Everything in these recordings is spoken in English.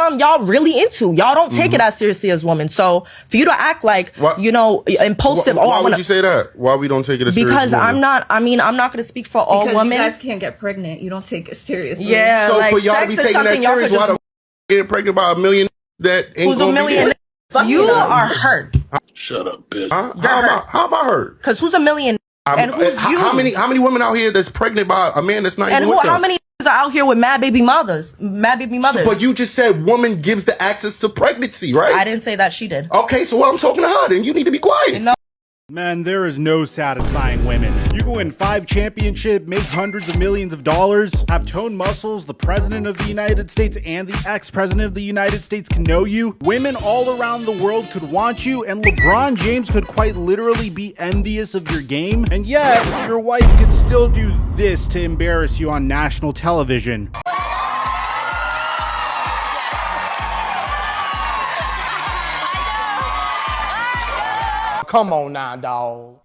something y'all really into. Y'all don't take it as seriously as women. So for you to act like, impulsive. Why would you say that? Why we don't take it as seriously? Because I'm not going to speak for all women. You guys can't get pregnant. You don't take it seriously. Yeah. So for y'all to be taking that serious, why the getting pregnant by a million that ain't who's a million? You are hurt. Shut up, bitch. How am I hurt? Because who's a million? And who's you? How many women out here that's pregnant by a man that's not even with them? How many are out here with mad baby mothers? But you just said woman gives the access to pregnancy, right? I didn't say that, she did. Okay, so I'm talking to her, then you need to be quiet. No. Man, there is no satisfying women. You can win 5 championships, make hundreds of millions of dollars, have toned muscles, the president of the United States and the ex-president of the United States can know you. Women all around the world could want you, and LeBron James could quite literally be envious of your game. And yet, your wife could still do this to embarrass you on national television. Come on now, dog.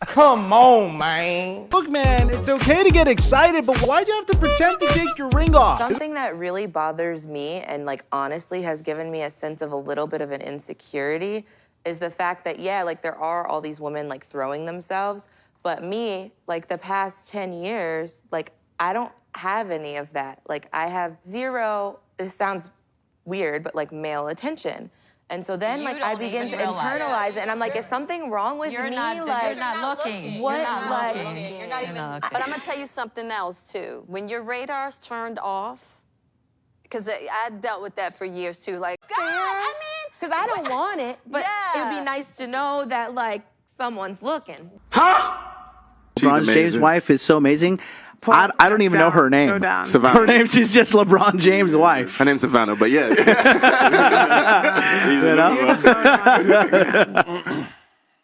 Come on, man. Look, man, it's okay to get excited, but why'd you have to pretend to take your ring off? Something that really bothers me and honestly has given me a sense of a little bit of an insecurity is the fact that, there are all these women throwing themselves, but me, the past 10 years, I don't have any of that. I have zero, this sounds weird, but male attention. And so then, I begin to internalize it, and I'm is something wrong with me? You're not looking. What? You're not even looking. But I'm gonna tell you something else too. When your radar's turned off, because I dealt with that for years too. Because I don't want it, but it'd be nice to know that someone's looking. LeBron James' wife is so amazing. I don't even know her name. Savannah. Her name, she's just LeBron James' wife. Her name's Savannah, but yeah.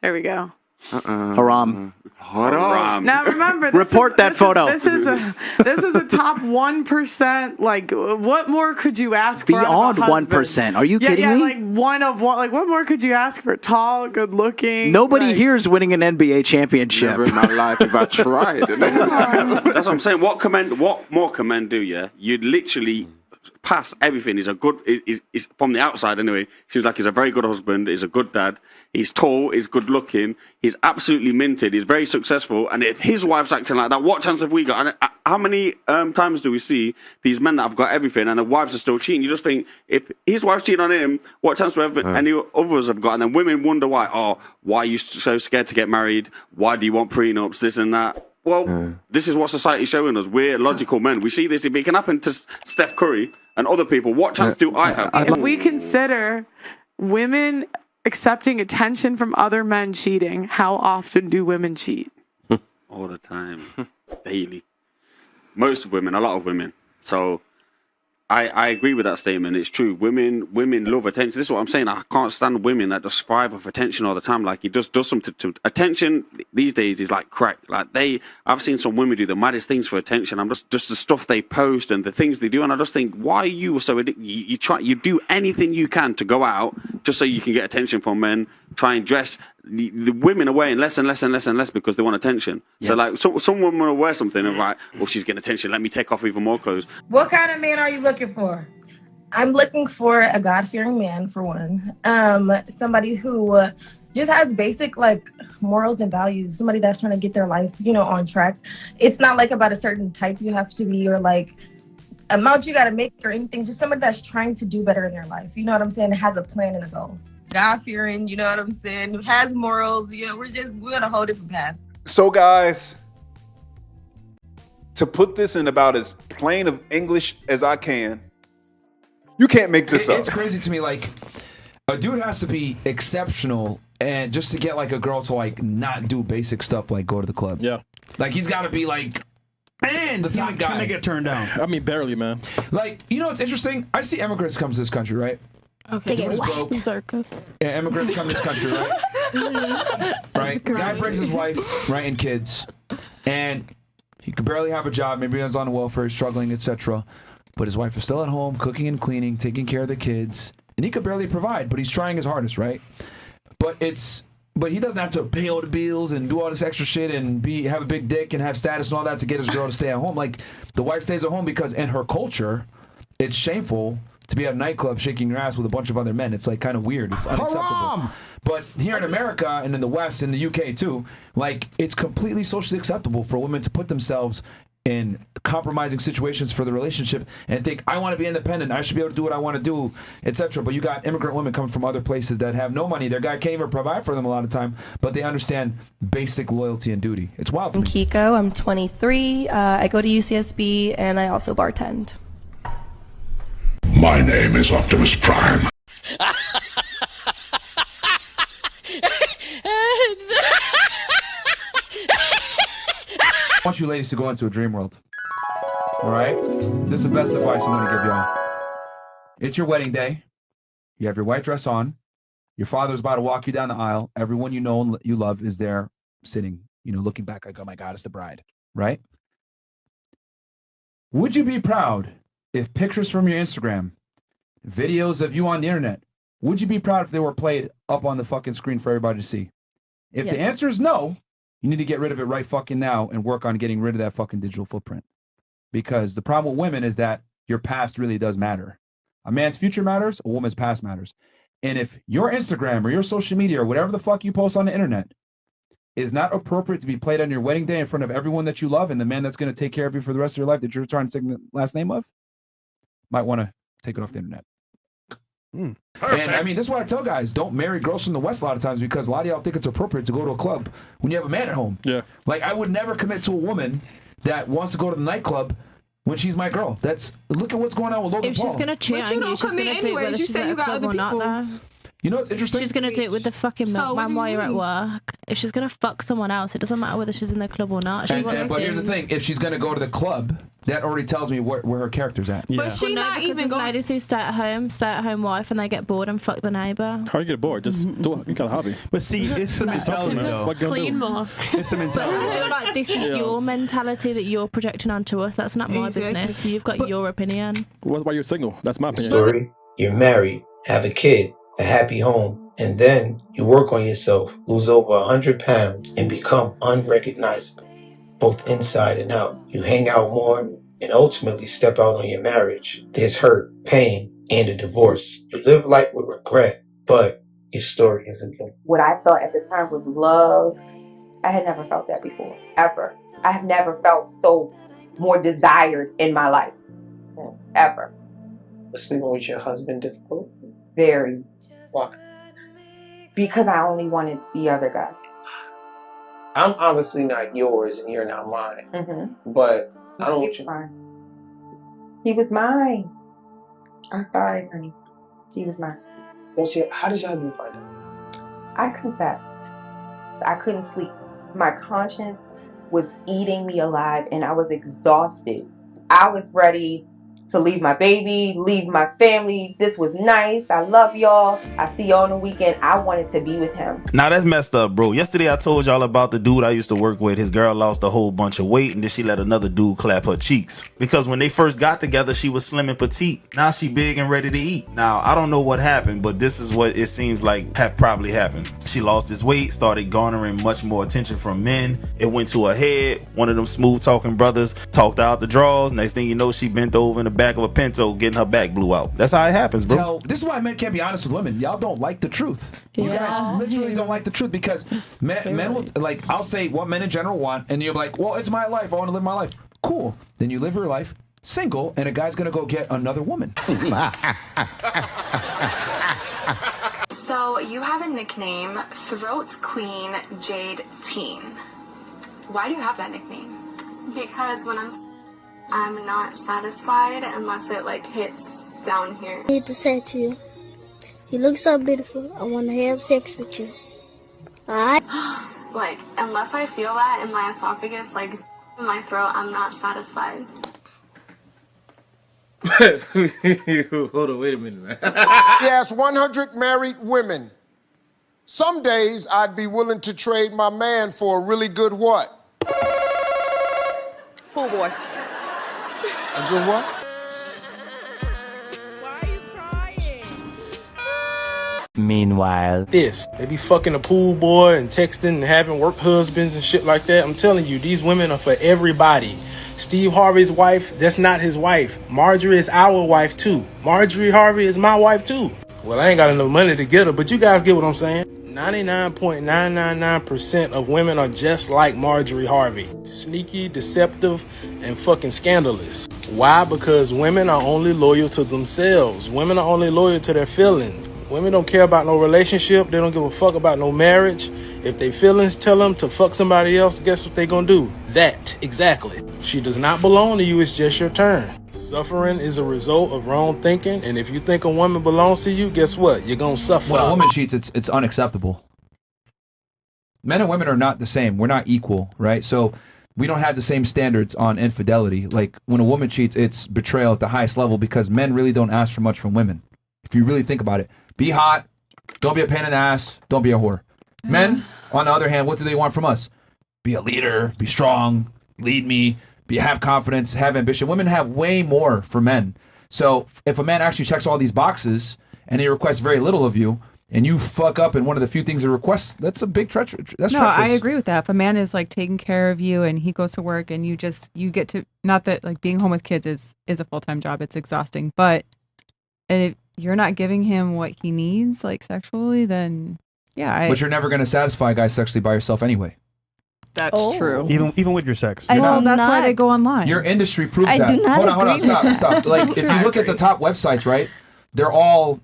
There we go. Haram. Haram. Now remember, report that photo. This is a top 1%. What more could you ask for? Beyond 1%. Are you kidding me? One of one. What more could you ask for? Tall, good looking. Nobody here is winning an NBA championship. Never in my life if I tried. That's what I'm saying. What more can men do? Yeah, you'd literally pass everything. He's a good. He's from the outside anyway. Seems like he's a very good husband. He's a good dad. He's tall. He's good looking. He's absolutely minted. He's very successful. And if his wife's acting like that, what chance have we got? And how many times do we see these men that have got everything and the wives are still cheating? You just think if his wife's cheating on him, what chance do any others have got? And then women wonder why. Oh, why are you so scared to get married? Why do you want prenups? This and that. Well, this is what society's showing us. We're logical men. We see this. If it can happen to Steph Curry and other people, what chance do I have? If we consider women accepting attention from other men cheating, how often do women cheat? All the time. Daily. Most women, a lot of women. So I agree with that statement. It's true. Women love attention. This is what I'm saying. I can't stand women that just strive for attention all the time. It just does something to attention these days is like crack. I've seen some women do the maddest things for attention. I'm just the stuff they post and the things they do. And I just think, why are you so addicted? You do anything you can to go out just so you can get attention from men. Try and dress the women are wearing less and less and less and less because they want attention. Yeah. So some women will wear something and she's getting attention. Let me take off even more clothes. What kind of man are you looking for? I'm looking for a God-fearing man, for one. Somebody who just has basic morals and values. Somebody that's trying to get their life, on track. It's not about a certain type you have to be or amount you got to make or anything. Just somebody that's trying to do better in their life. You know what I'm saying? It has a plan and a goal. God-fearing, you know what I'm saying? Has morals. We're on a whole different path. So guys, to put this in about as plain of English as I can, you can't make this up. It's crazy to me. A dude has to be exceptional and just to get a girl to not do basic stuff like go to the club. Yeah. He's got to be and the top guy. Can they get turned down? I mean, barely, man. It's interesting. I see immigrants come to this country, right? Okay. They get white. Yeah, immigrants come to this country, right? Right. Guy brings his wife, right, and kids, and he could barely have a job. Maybe he's on welfare, struggling, etc. But his wife is still at home, cooking and cleaning, taking care of the kids, and he could barely provide. But he's trying his hardest, right? But he doesn't have to pay all the bills and do all this extra shit and have a big dick and have status and all that to get his girl to stay at home. The wife stays at home because in her culture, it's shameful to be at a nightclub shaking your ass with a bunch of other men. It's like kind of weird. It's unacceptable. Haram! But here in America and in the West, in the UK too, like it's completely socially acceptable for women to put themselves in compromising situations for the relationship and think, I want to be independent, I should be able to do what I want to do, etc. But you got immigrant women coming from other places that have no money. Their guy can't even provide for them a lot of time, but they understand basic loyalty and duty. It's wild to I'm me. Kiko. I'm 23. I go to UCSB and I also bartend. My name is Optimus Prime. I want you ladies to go into a dream world. All right? This is the best advice I'm going to give y'all. It's your wedding day. You have your white dress on. Your father's about to walk you down the aisle. Everyone you know and you love is there sitting, looking back like, oh my God, it's the bride. Right? Would you be proud if pictures from your Instagram, videos of you on the internet, would you be proud if they were played up on the fucking screen for everybody to see? If the answer is no, you need to get rid of it right fucking now and work on getting rid of that fucking digital footprint. Because the problem with women is that your past really does matter. A man's future matters, a woman's past matters. And if your Instagram or your social media or whatever the fuck you post on the internet is not appropriate to be played on your wedding day in front of everyone that you love and the man that's going to take care of you for the rest of your life that you're trying to take the last name of, might want to take it off the internet. And I mean, this is why I tell guys, don't marry girls from the West a lot of times, because a lot of y'all think it's appropriate to go to a club when you have a man at home. Yeah. Like, I would never commit to a woman that wants to go to the nightclub when she's my girl. Look at what's going on with Logan Paul. If she's going to cheat on you, she's going to do it whether she's at a club or not, though. You know what's interesting? She's going to do it with the fucking milkman while you're at work. If she's going to fuck someone else, it doesn't matter whether she's in the club or not. But here's the thing. If she's going to go to the club, that already tells me where her character's at. Yeah. But she not even going. Ladies who stay at home wife, and they get bored and fuck the neighbour. How do you get bored? Just do it. You got a hobby. But see, it's the mentality, though. Clean more. It's the mentality. But I feel like this is your mentality that you're projecting onto us. That's not my business. You've got your opinion. What about you're single? That's my opinion. Story. You're married, have a kid, a happy home, and then you work on yourself, lose over 100 pounds, and become unrecognizable, both inside and out. You hang out more and ultimately step out on your marriage. There's hurt, pain, and a divorce. You live life with regret, but your story isn't good. What I thought at the time was love, I had never felt that before, ever. I have never felt so more desired in my life, ever. Was sleeping with your husband difficult? Very. Why? Because I only wanted the other guy. I'm obviously not yours and you're not mine. Mm-hmm. But I don't want you. He was mine. I'm sorry, honey. He was mine. How did y'all even find out? I confessed. I couldn't sleep. My conscience was eating me alive and I was exhausted. I was ready to leave my baby, leave my family. This was nice. I love y'all. I see y'all on the weekend. I wanted to be with him. Now that's messed up, bro. Yesterday I told y'all about the dude I used to work with. His girl lost a whole bunch of weight and then she let another dude clap her cheeks. Because when they first got together, she was slim and petite. Now she big and ready to eat. Now, I don't know what happened, but this is what it seems like probably happened. She lost his weight, started garnering much more attention from men. It went to her head. One of them smooth talking brothers talked out the drawers. Next thing you know, she bent over in the back of a Pinto getting her back blew out. That's how it happens, bro. This is why men can't be honest with women. Y'all don't like the truth. You guys literally don't like the truth because men will, like, I'll say what men in general want, and you're like, well, it's my life. I want to live my life. Cool. Then you live your life single, and a guy's going to go get another woman. So you have a nickname, Throat Queen Jade Teen. Why do you have that nickname? Because when I'm not satisfied unless it like hits down here. I need to say to you, you look so beautiful. I want to have sex with you. Alright? Like, unless I feel that in my esophagus, like in my throat, I'm not satisfied. Hold on, wait a minute, man. He has 100 married women. Some days I'd be willing to trade my man for a really good what? Pool boy. A good what? Meanwhile, they be fucking a pool boy and texting and having work husbands and shit like that. I'm telling you, these women are for everybody. Steve Harvey's wife, that's not his wife. Marjorie is our wife too. Marjorie Harvey is my wife too. Well, I ain't got enough money to get her, but you guys get what I'm saying. 99.999% of women are just like Marjorie Harvey. Sneaky, deceptive, and fucking scandalous. Why? Because women are only loyal to themselves. Women are only loyal to their feelings. Women don't care about no relationship. They don't give a fuck about no marriage. If they feelings tell them to fuck somebody else, guess what they gonna do? That, exactly. She does not belong to you, it's just your turn. Suffering is a result of wrong thinking, and if you think a woman belongs to you, guess what? You're gonna suffer. When a woman cheats, it's unacceptable. Men and women are not the same. We're not equal, right? So we don't have the same standards on infidelity. Like when a woman cheats, it's betrayal at the highest level because men really don't ask for much from women. If you really think about it, be hot, don't be a pain in the ass, don't be a whore. Men, on the other hand, what do they want from us? Be a leader, be strong, lead me, have confidence, have ambition. Women have way more for men. So if a man actually checks all these boxes and he requests very little of you, and you fuck up in one of the few things he requests, that's a big treachery. That's treacherous. I agree with that. If a man is like taking care of you and he goes to work and you get to, not that like being home with kids is a full-time job, it's exhausting, but if you're not giving him what he needs, like sexually, then yeah. But you're never going to satisfy a guy sexually by yourself anyway. That's true. Even with your sex. That's why they go online. Your industry proves I that. do not Hold on, agree stop. with that. Like if you look at the top websites, right? They're all,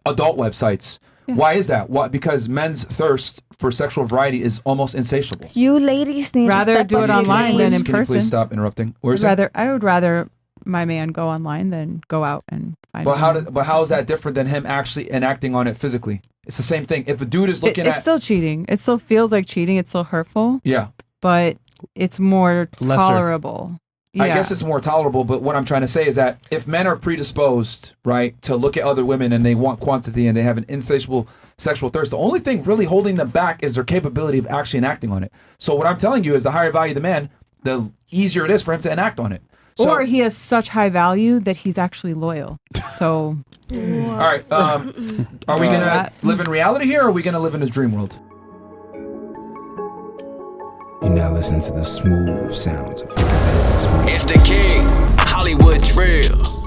adult websites. Yeah. Why is that? Because men's thirst for sexual variety is almost insatiable. You ladies need rather to do it online than in Can you person. please stop interrupting? I would rather my man go online than go out and find But how is that different than him actually enacting on it physically? It's the same thing. If a dude is looking it's still cheating. It still feels like cheating. It's still hurtful. Yeah. But it's more Lesser. I tolerable. Yeah. guess it's more tolerable, but what I'm trying to say is that if men are predisposed, right, to look at other women and they want quantity and they have an insatiable sexual thirst, the only thing really holding them back is their capability of actually enacting on it. So what I'm telling you is the higher value the man, the easier it is for him to enact on it. So, Or he has such high value that he's actually loyal. So, all right, are we going to live in reality here or are we going to live in a dream world? You're now listening to the smooth sounds of It's the king, Hollywood Drill.